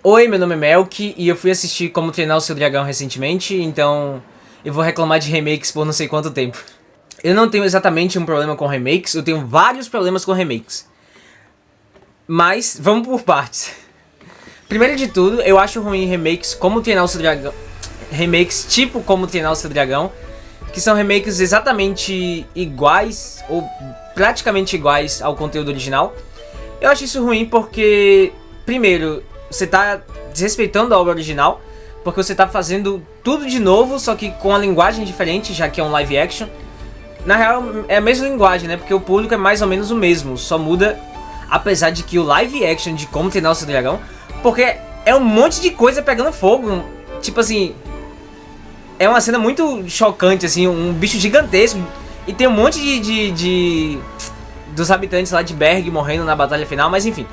Oi, meu nome é Melk e eu fui assistir Como Treinar o Seu Dragão recentemente, então eu vou reclamar de remakes por não sei quanto tempo. Eu não tenho exatamente um problema com remakes, eu tenho vários problemas com remakes. Mas vamos por partes. Primeiro de tudo, eu acho ruim remakes Como Treinar o Seu Dragão. Remakes tipo Como Treinar o Seu Dragão, que são remakes exatamente iguais ou praticamente iguais ao conteúdo original. Eu acho isso ruim porque, primeiro, você tá desrespeitando a obra original, porque você tá fazendo tudo de novo, só que com a linguagem diferente, já que é um live action. Na real, é a mesma linguagem, né? Porque o público é mais ou menos o mesmo, só muda, apesar de que o live action de Como Treinar o Seu Dragão, porque é um monte de coisa pegando fogo, tipo assim, é uma cena muito chocante, assim, um bicho gigantesco, e tem um monte dos habitantes lá de Berg morrendo na batalha final, mas enfim.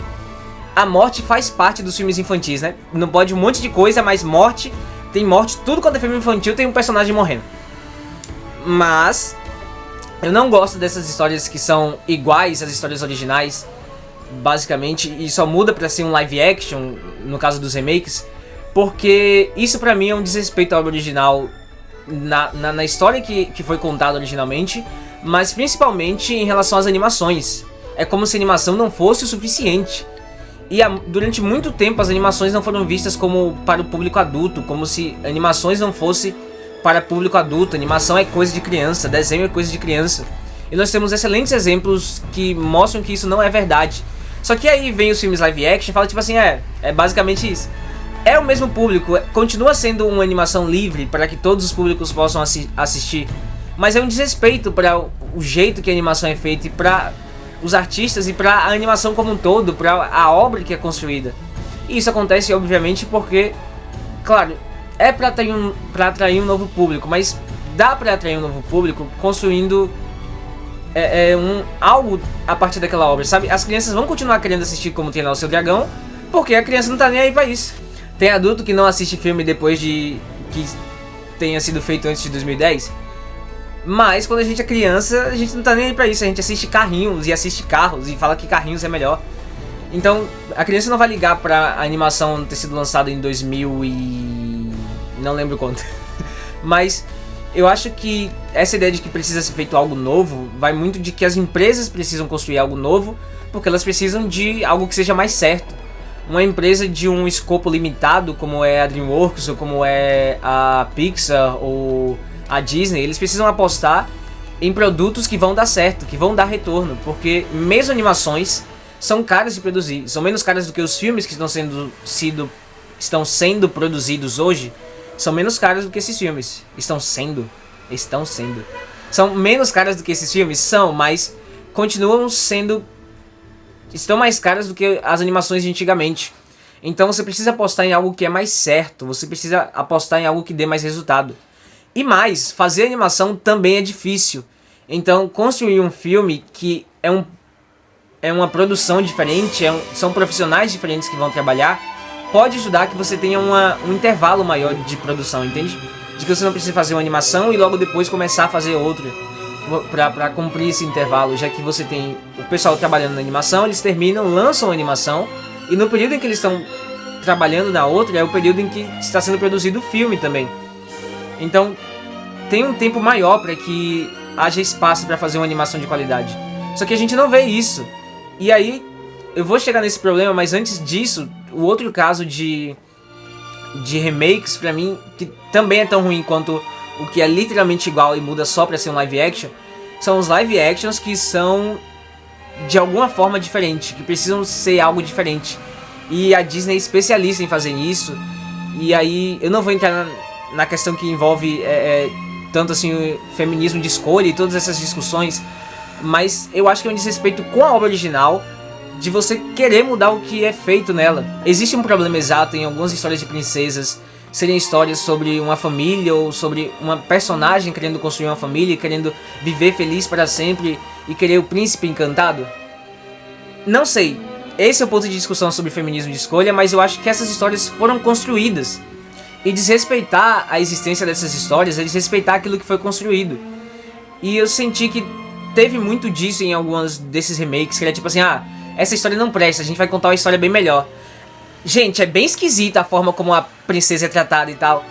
A morte faz parte dos filmes infantis, né? Não pode um monte de coisa, mas morte, tem morte, tudo quanto é filme infantil tem um personagem morrendo. Mas eu não gosto dessas histórias que são iguais às histórias originais, basicamente, e só muda pra ser um live action, no caso dos remakes, porque isso pra mim é um desrespeito à obra original na história que foi contada originalmente, mas principalmente em relação às animações. É como se a animação não fosse o suficiente. E durante muito tempo as animações não foram vistas como para o público adulto, como se animações não fosse para público adulto. Animação é coisa de criança, desenho é coisa de criança. E nós temos excelentes exemplos que mostram que isso não é verdade. Só que aí vem os filmes live action e fala tipo assim, é basicamente isso. É o mesmo público, continua sendo uma animação livre para que todos os públicos possam assistir. Mas é um desrespeito para o jeito que a animação é feita e para os artistas e para a animação como um todo, para a obra que é construída. E isso acontece obviamente porque, claro, é para atrair um novo público, mas dá para atrair um novo público construindo algo a partir daquela obra, sabe? As crianças vão continuar querendo assistir Como Treinar o Seu Dragão, porque a criança não tá nem aí pra isso. Tem adulto que não assiste filme depois de que tenha sido feito antes de 2010. Mas quando a gente é criança, a gente não tá nem aí pra isso. A gente assiste carrinhos e assiste carros e fala que carrinhos é melhor. Então, a criança não vai ligar pra a animação ter sido lançada em 2000 e... não lembro quanto. Mas eu acho que essa ideia de que precisa ser feito algo novo vai muito de que as empresas precisam construir algo novo, porque elas precisam de algo que seja mais certo. Uma empresa de um escopo limitado, como é a DreamWorks, ou como é a Pixar, ou a Disney, eles precisam apostar em produtos que vão dar certo, que vão dar retorno, porque mesmo animações são caras de produzir, são menos caras do que os filmes que estão sendo produzidos hoje, são menos caras do que esses filmes. Estão sendo. São menos caras do que esses filmes? São, mas continuam sendo... estão mais caras do que as animações de antigamente. Então você precisa apostar em algo que é mais certo, você precisa apostar em algo que dê mais resultado. E mais, fazer animação também é difícil. Então construir um filme que é uma produção diferente, são profissionais diferentes que vão trabalhar, pode ajudar que você tenha um intervalo maior de produção, entende? De que você não precisa fazer uma animação e logo depois começar a fazer outra pra cumprir esse intervalo, já que você tem o pessoal trabalhando na animação, eles terminam, lançam a animação, e no período em que eles estão trabalhando na outra é o período em que está sendo produzido o filme também. Então tem um tempo maior para que haja espaço para fazer uma animação de qualidade. Só que a gente não vê isso. E aí eu vou chegar nesse problema, mas antes disso, o outro caso de remakes pra mim, que também é tão ruim quanto o que é literalmente igual e muda só pra ser um live action, são os live actions que são de alguma forma diferente, que precisam ser algo diferente. E a Disney é especialista em fazer isso. E aí eu não vou entrar na questão que envolve tanto assim o feminismo de escolha e todas essas discussões, mas eu acho que é um desrespeito com a obra original, de você querer mudar o que é feito nela. Existe um problema exato em algumas histórias de princesas serem histórias sobre uma família ou sobre uma personagem querendo construir uma família, querendo viver feliz para sempre e querer o príncipe encantado. Não sei, esse é o ponto de discussão sobre feminismo de escolha, mas eu acho que essas histórias foram construídas. E desrespeitar a existência dessas histórias é desrespeitar aquilo que foi construído. E eu senti que teve muito disso em alguns desses remakes, que era tipo assim, essa história não presta, a gente vai contar uma história bem melhor. Gente, é bem esquisita a forma como a princesa é tratada e tal.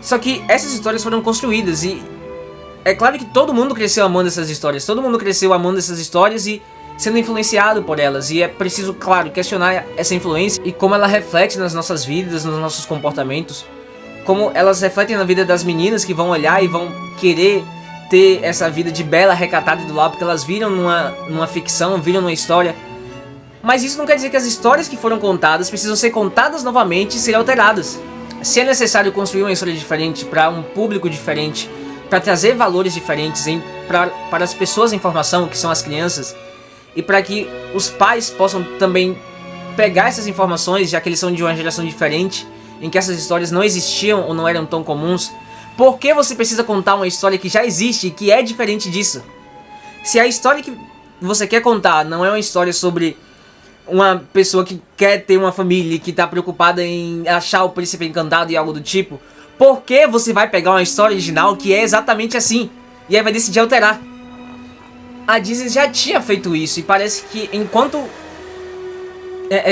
Só que essas histórias foram construídas e é claro que todo mundo cresceu amando essas histórias. Todo mundo cresceu amando essas histórias e sendo influenciado por elas. E é preciso, claro, questionar essa influência e como ela reflete nas nossas vidas, nos nossos comportamentos. Como elas refletem na vida das meninas que vão olhar e vão querer ter essa vida de bela, recatada do lar, porque elas viram numa ficção, viram numa história. Mas isso não quer dizer que as histórias que foram contadas precisam ser contadas novamente e serem alteradas. Se é necessário construir uma história diferente para um público diferente, para trazer valores diferentes para as pessoas em formação, que são as crianças, e para que os pais possam também pegar essas informações, já que eles são de uma geração diferente, em que essas histórias não existiam ou não eram tão comuns, por que você precisa contar uma história que já existe e que é diferente disso? Se a história que você quer contar não é uma história sobre uma pessoa que quer ter uma família e que está preocupada em achar o príncipe encantado e algo do tipo, por que você vai pegar uma história original que é exatamente assim e aí vai decidir alterar? A Disney já tinha feito isso e parece que enquanto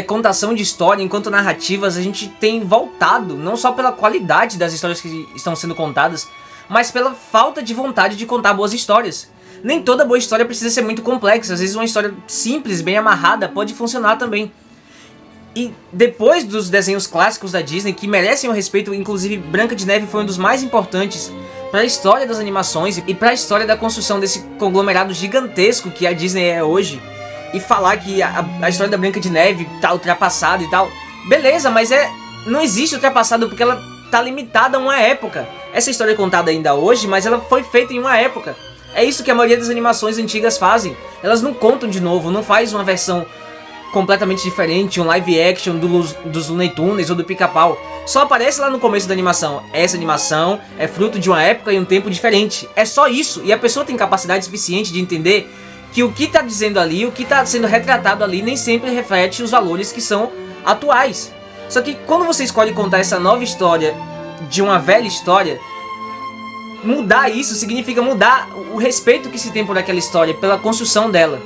contação de história, enquanto narrativas, a gente tem voltado, não só pela qualidade das histórias que estão sendo contadas, mas pela falta de vontade de contar boas histórias. Nem toda boa história precisa ser muito complexa, às vezes uma história simples, bem amarrada, pode funcionar também. E depois dos desenhos clássicos da Disney, que merecem o respeito, inclusive Branca de Neve foi um dos mais importantes para a história das animações e para a história da construção desse conglomerado gigantesco que a Disney é hoje, e falar que a história da Branca de Neve tá ultrapassada e tal, beleza, mas não existe ultrapassado porque ela tá limitada a uma época. Essa história é contada ainda hoje, mas ela foi feita em uma época. É isso que a maioria das animações antigas fazem. Elas não contam de novo, não faz uma versão completamente diferente, um live action dos Looney Tunes ou do Pica-Pau. Só aparece lá no começo da animação. Essa animação é fruto de uma época e um tempo diferente. É só isso. E a pessoa tem capacidade suficiente de entender que o que está dizendo ali, o que está sendo retratado ali, nem sempre reflete os valores que são atuais. Só que quando você escolhe contar essa nova história de uma velha história, mudar isso significa mudar o respeito que se tem por aquela história, pela construção dela.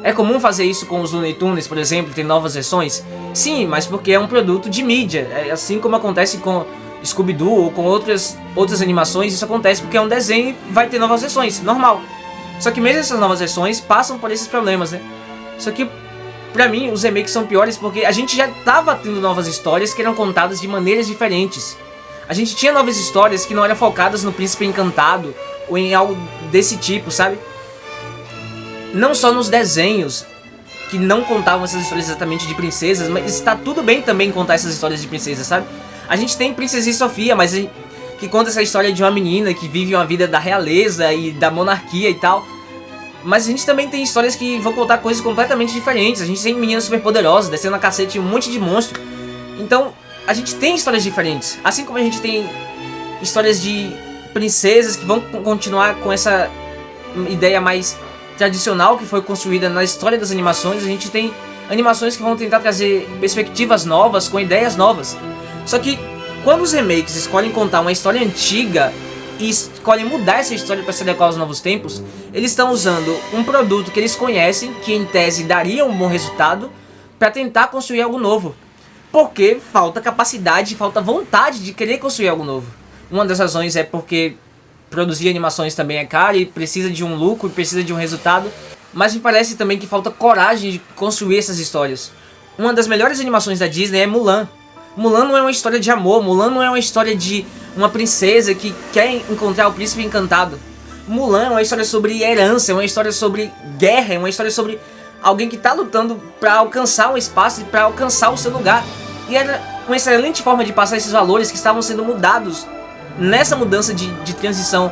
É comum fazer isso com os Looney Tunes, por exemplo, tem novas versões? Sim, mas porque é um produto de mídia. É assim como acontece com Scooby-Doo ou com outras animações, isso acontece porque é um desenho e vai ter novas versões, normal. Só que mesmo essas novas versões passam por esses problemas, né? Só que, pra mim, os remakes são piores porque a gente já tava tendo novas histórias que eram contadas de maneiras diferentes. A gente tinha novas histórias que não eram focadas no príncipe encantado ou em algo desse tipo, sabe? Não só nos desenhos que não contavam essas histórias exatamente de princesas, mas está tudo bem também contar essas histórias de princesas, sabe? A gente tem Princesa e Sofia, mas que conta essa história de uma menina que vive uma vida da realeza e da monarquia e tal. Mas a gente também tem histórias que vão contar coisas completamente diferentes. A gente tem meninas super poderosas, descendo a cacete um monte de monstro. Então, a gente tem histórias diferentes. Assim como a gente tem histórias de princesas que vão continuar com essa ideia mais tradicional que foi construída na história das animações, a gente tem animações que vão tentar trazer perspectivas novas, com ideias novas. Só que quando os remakes escolhem contar uma história antiga e escolhem mudar essa história para se adequar aos novos tempos, eles estão usando um produto que eles conhecem, que em tese daria um bom resultado, para tentar construir algo novo. Porque falta capacidade, falta vontade de querer construir algo novo. Uma das razões é porque produzir animações também é caro e precisa de um lucro, precisa de um resultado. Mas me parece também que falta coragem de construir essas histórias. Uma das melhores animações da Disney é Mulan. Mulan não é uma história de amor, Mulan não é uma história de uma princesa que quer encontrar o príncipe encantado. Mulan é uma história sobre herança, é uma história sobre guerra, é uma história sobre alguém que está lutando para alcançar um espaço e para alcançar o seu lugar. E era uma excelente forma de passar esses valores que estavam sendo mudados nessa mudança de transição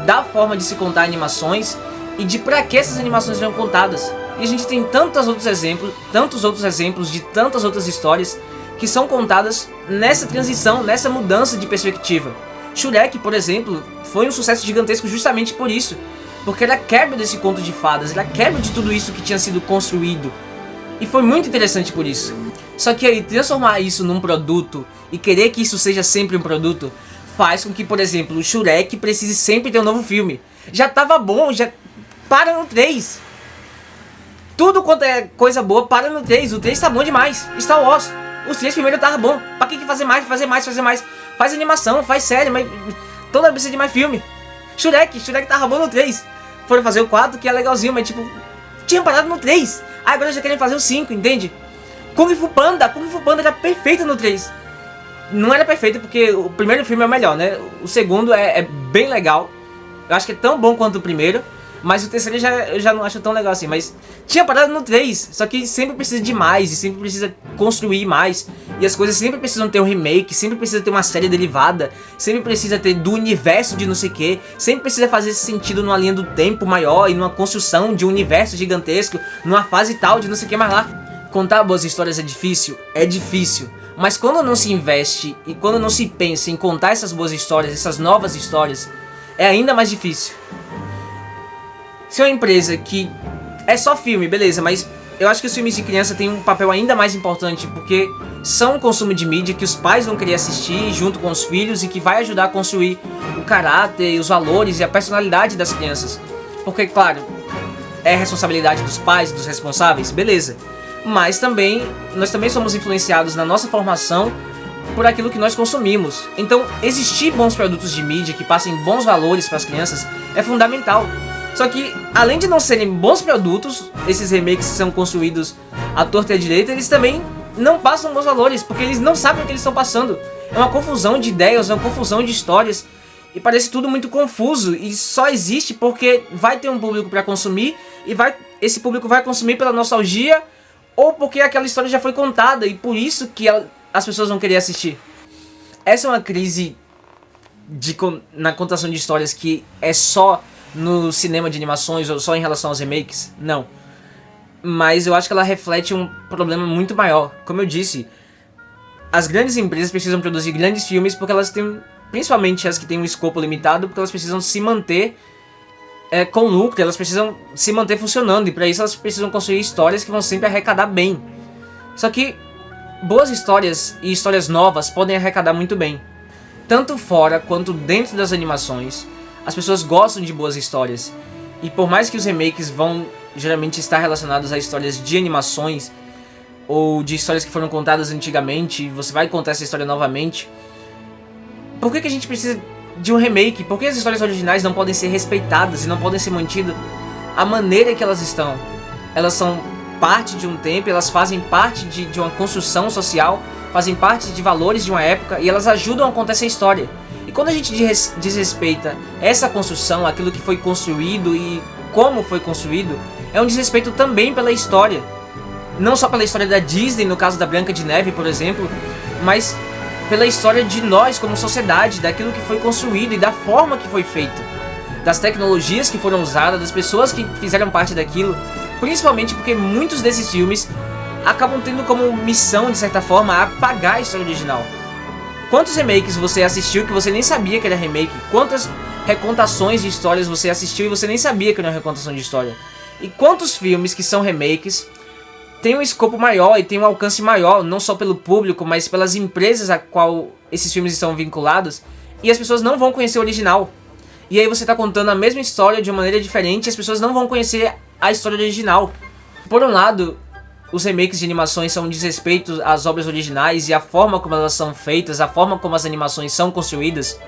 da forma de se contar animações e de para que essas animações eram contadas. E a gente tem tantos outros exemplos de tantas outras histórias que são contadas nessa transição, nessa mudança de perspectiva. Shrek, por exemplo, foi um sucesso gigantesco justamente por isso. Porque era a quebra desse conto de fadas, era a quebra de tudo isso que tinha sido construído. E foi muito interessante por isso. Só que aí, transformar isso num produto e querer que isso seja sempre um produto, faz com que, por exemplo, o Shrek precise sempre ter um novo filme. Já tava bom, já para no 3. Tudo quanto é coisa boa, para no 3. O 3 tá bom demais. Star Wars. Os 3 primeiros tava bom. Pra que fazer mais, fazer mais, fazer mais? Faz animação, faz série, mas toda vez precisa de mais filme. Shrek tava bom no 3. Foram fazer o 4, que é legalzinho, mas tipo, tinha parado no 3. Aí agora já querem fazer o 5, entende? Kung Fu Panda era perfeito no 3. Não era perfeito porque o primeiro filme é o melhor, né? O segundo é bem legal. Eu acho que é tão bom quanto o primeiro. Mas o terceiro eu já não acho tão legal assim. Mas tinha parado no 3. Só que sempre precisa de mais. E sempre precisa construir mais. E as coisas sempre precisam ter um remake. Sempre precisa ter uma série derivada. Sempre precisa ter do universo de não sei o que. Sempre precisa fazer sentido numa linha do tempo maior. E numa construção de um universo gigantesco. Numa fase tal de não sei o que mais lá. Contar boas histórias é difícil? É difícil. Mas quando não se investe e quando não se pensa em contar essas boas histórias, essas novas histórias, é ainda mais difícil. Se é uma empresa que é só filme, beleza, mas eu acho que os filmes de criança têm um papel ainda mais importante, porque são um consumo de mídia que os pais vão querer assistir junto com os filhos e que vai ajudar a construir o caráter, os valores e a personalidade das crianças. Porque, claro, é responsabilidade dos pais, dos responsáveis, beleza. Mas também, nós também somos influenciados na nossa formação por aquilo que nós consumimos. Então, existir bons produtos de mídia que passem bons valores para as crianças é fundamental. Só que, além de não serem bons produtos, esses remakes que são construídos à torta e à direita, eles também não passam bons valores, porque eles não sabem o que eles estão passando. É uma confusão de ideias, é uma confusão de histórias, e parece tudo muito confuso, e só existe porque vai ter um público para consumir, e esse público vai consumir pela nostalgia, ou porque aquela história já foi contada, e por isso que as pessoas vão querer assistir. Essa é uma crise na contação de histórias que é só no cinema de animações ou só em relação aos remakes? Não. Mas eu acho que ela reflete um problema muito maior. Como eu disse, as grandes empresas precisam produzir grandes filmes porque elas têm, principalmente as que têm um escopo limitado, porque elas precisam se manter com lucro, elas precisam se manter funcionando, e para isso elas precisam construir histórias que vão sempre arrecadar bem. Só que boas histórias e histórias novas podem arrecadar muito bem. Tanto fora quanto dentro das animações, as pessoas gostam de boas histórias. E por mais que os remakes vão geralmente estar relacionados a histórias de animações ou de histórias que foram contadas antigamente, e você vai contar essa história novamente, por que a gente precisa de um remake? Por que as histórias originais não podem ser respeitadas e não podem ser mantidas a maneira que elas estão? Elas são parte de um tempo, elas fazem parte de uma construção social, fazem parte de valores de uma época, e elas ajudam a contar essa história. E quando a gente desrespeita essa construção, aquilo que foi construído e como foi construído, é um desrespeito também pela história. Não só pela história da Disney, no caso da Branca de Neve, por exemplo, mas pela história de nós como sociedade, daquilo que foi construído e da forma que foi feito, das tecnologias que foram usadas, das pessoas que fizeram parte daquilo, principalmente porque muitos desses filmes acabam tendo como missão, de certa forma, apagar a história original. Quantos remakes você assistiu que você nem sabia que era remake? Quantas recontações de histórias você assistiu e você nem sabia que era uma recontação de história? E quantos filmes que são remakes têm um escopo maior e têm um alcance maior, não só pelo público, mas pelas empresas a qual esses filmes estão vinculados, e as pessoas não vão conhecer o original. E aí você está contando a mesma história de uma maneira diferente e as pessoas não vão conhecer a história original. Por um lado, os remakes de animações são um desrespeito às obras originais e à forma como elas são feitas, a forma como as animações são construídas.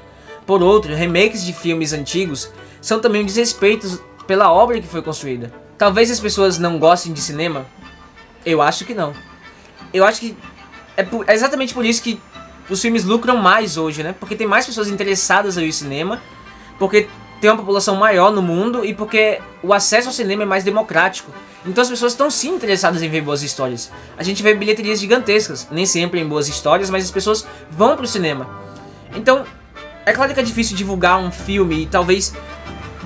Por outro, remakes de filmes antigos são também um desrespeito pela obra que foi construída. Talvez as pessoas não gostem de cinema? Eu acho que não. Eu acho que é exatamente por isso que os filmes lucram mais hoje, né? Porque tem mais pessoas interessadas em ir ao cinema, porque tem uma população maior no mundo e porque o acesso ao cinema é mais democrático. Então as pessoas estão sim interessadas em ver boas histórias. A gente vê bilheterias gigantescas, nem sempre em boas histórias, mas as pessoas vão pro cinema. Então, é claro que é difícil divulgar um filme e talvez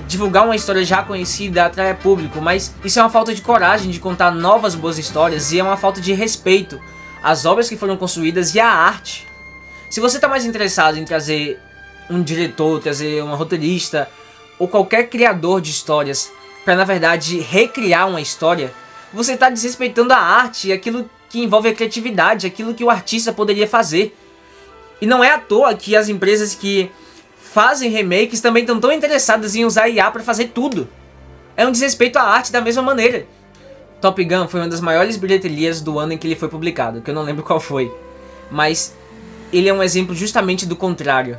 divulgar uma história já conhecida atrai público, mas isso é uma falta de coragem de contar novas boas histórias e é uma falta de respeito às obras que foram construídas e à arte. Se você está mais interessado em trazer um diretor, trazer uma roteirista ou qualquer criador de histórias para, na verdade, recriar uma história, você está desrespeitando a arte, aquilo que envolve a criatividade, aquilo que o artista poderia fazer. E não é à toa que as empresas que fazem remakes também estão tão interessadas em usar IA para fazer tudo. É um desrespeito à arte da mesma maneira. Top Gun foi uma das maiores bilheterias do ano em que ele foi publicado, que eu não lembro qual foi. Mas ele é um exemplo justamente do contrário.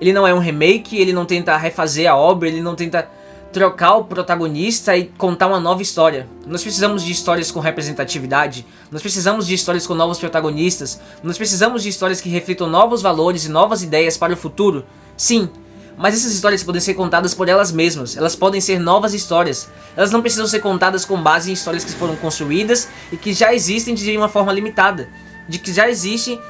Ele não é um remake, ele não tenta refazer a obra, ele não tenta trocar o protagonista e contar uma nova história. Nós precisamos de histórias com representatividade, nós precisamos de histórias com novos protagonistas, nós precisamos de histórias que reflitam novos valores e novas ideias para o futuro. Sim, mas essas histórias podem ser contadas por elas mesmas, elas podem ser novas histórias. Elas não precisam ser contadas com base em histórias que foram construídas e que já existem de uma forma limitada, de que já existem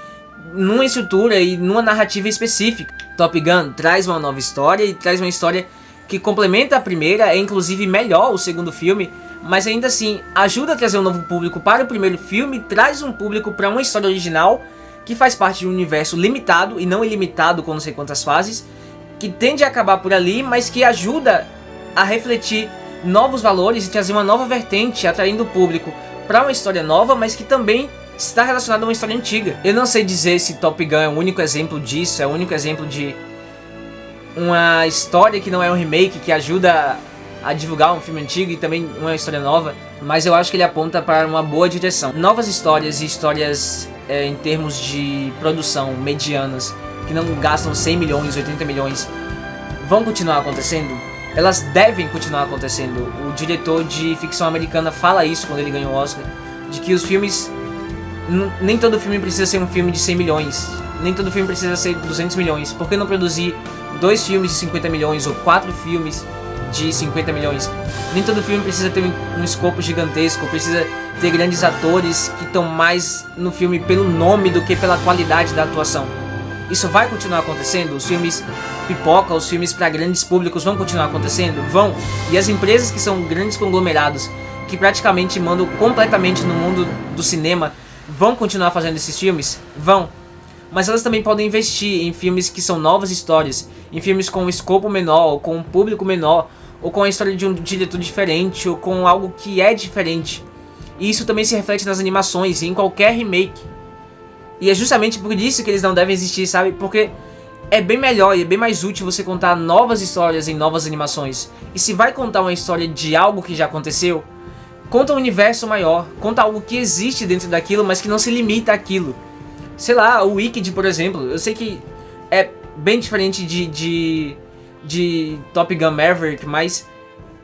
numa estrutura e numa narrativa específica. Top Gun traz uma nova história e traz uma história que complementa a primeira, é inclusive melhor o segundo filme, mas ainda assim ajuda a trazer um novo público para o primeiro filme, traz um público para uma história original que faz parte de um universo limitado e não ilimitado com não sei quantas fases, que tende a acabar por ali, mas que ajuda a refletir novos valores e trazer uma nova vertente, atraindo o público para uma história nova, mas que também está relacionada a uma história antiga. Eu não sei dizer se Top Gun é o único exemplo disso, é o único exemplo de uma história que não é um remake, que ajuda a divulgar um filme antigo e também uma história nova, mas eu acho que ele aponta para uma boa direção. Novas histórias e histórias em termos de produção medianas, que não gastam 100 milhões, 80 milhões, vão continuar acontecendo? Elas devem continuar acontecendo. O diretor de ficção americana fala isso quando ele ganhou o Oscar, de que os filmes, nem todo filme precisa ser um filme de 100 milhões, nem todo filme precisa ser 200 milhões. Por que não produzir 2 filmes de 50 milhões ou 4 filmes de 50 milhões? Nem todo filme precisa ter um escopo gigantesco, precisa ter grandes atores que estão mais no filme pelo nome do que pela qualidade da atuação. Isso vai continuar acontecendo? Os filmes pipoca, os filmes para grandes públicos vão continuar acontecendo? Vão. E as empresas que são grandes conglomerados, que praticamente mandam completamente no mundo do cinema, vão continuar fazendo esses filmes? Vão. Mas elas também podem investir em filmes que são novas histórias, em filmes com um escopo menor, ou com um público menor, ou com a história de um diretor diferente, ou com algo que é diferente. E isso também se reflete nas animações e em qualquer remake. E é justamente por isso que eles não devem existir, sabe? Porque é bem melhor e é bem mais útil você contar novas histórias em novas animações. E se vai contar uma história de algo que já aconteceu, conta um universo maior, conta algo que existe dentro daquilo, mas que não se limita àquilo. Sei lá, o Wicked, por exemplo, eu sei que é bem diferente de Top Gun Maverick, mas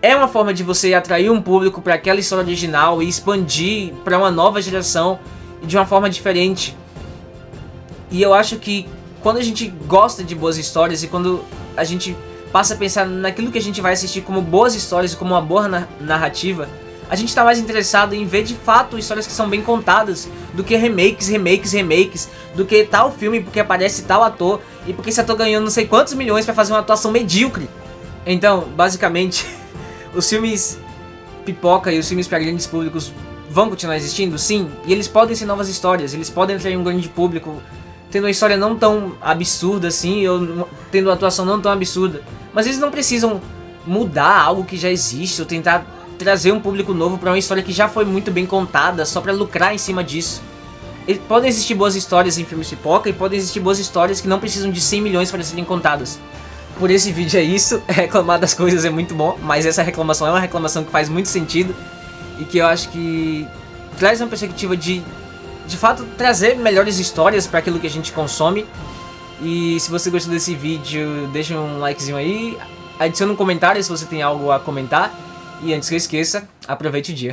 é uma forma de você atrair um público para aquela história original e expandir para uma nova geração de uma forma diferente. E eu acho que quando a gente gosta de boas histórias e quando a gente passa a pensar naquilo que a gente vai assistir como boas histórias e como uma boa narrativa, a gente tá mais interessado em ver de fato histórias que são bem contadas do que remakes, do que tal filme porque aparece tal ator e porque esse ator ganhou não sei quantos milhões pra fazer uma atuação medíocre. Então, basicamente, os filmes pipoca e os filmes para grandes públicos vão continuar existindo? Sim, e eles podem ser novas histórias, eles podem atrair um grande público tendo uma história não tão absurda assim, ou tendo uma atuação não tão absurda, mas eles não precisam mudar algo que já existe ou tentar trazer um público novo para uma história que já foi muito bem contada só para lucrar em cima disso. Podem existir boas histórias em filmes pipoca e podem existir boas histórias que não precisam de 100 milhões para serem contadas. Por esse vídeo é isso, reclamar das coisas é muito bom, mas essa reclamação é uma reclamação que faz muito sentido e que eu acho que traz uma perspectiva de fato trazer melhores histórias para aquilo que a gente consome. E se você gostou desse vídeo, deixa um likezinho aí, adiciona um comentário se você tem algo a comentar. E antes que eu esqueça, aproveite o dia.